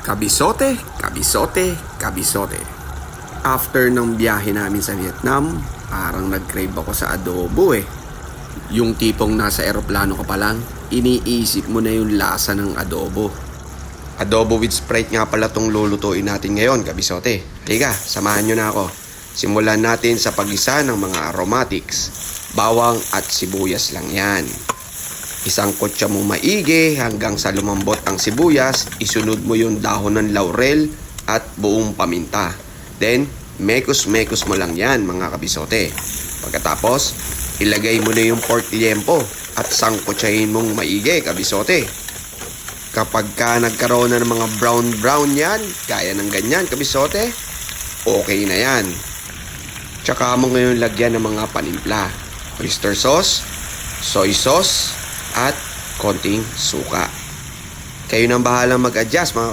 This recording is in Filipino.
Kabisote, kabisote, kabisote. After ng biyahe namin sa Vietnam, parang nag-crave ako sa adobo eh. Yung tipong nasa eroplano ka pa lang, iniisip mo na yung lasa ng adobo. Adobo with Sprite nga pala tong lulutuin natin ngayon, kabisote. Halika, samahan nyo na ako. Simulan natin sa pag-isa ng mga aromatics. Bawang at sibuyas lang yan. Isang kutsa mong maigi hanggang sa lumambot ang sibuyas, isunod mo yung dahon ng laurel at buong paminta. Then, mekos-mekos mo lang yan mga kabisote. Pagkatapos, ilagay mo na yung pork liempo at sangkutsahin mong maigi kabisote. Kapag ka nagkaroon na ng mga brown yan, gaya ng ganyan kabisote, okay na yan. Tsaka mo ngayon lagyan ng mga panimpla. Oyster sauce, soy sauce, at konting suka. Kayo nang bahalang mag-adjust mga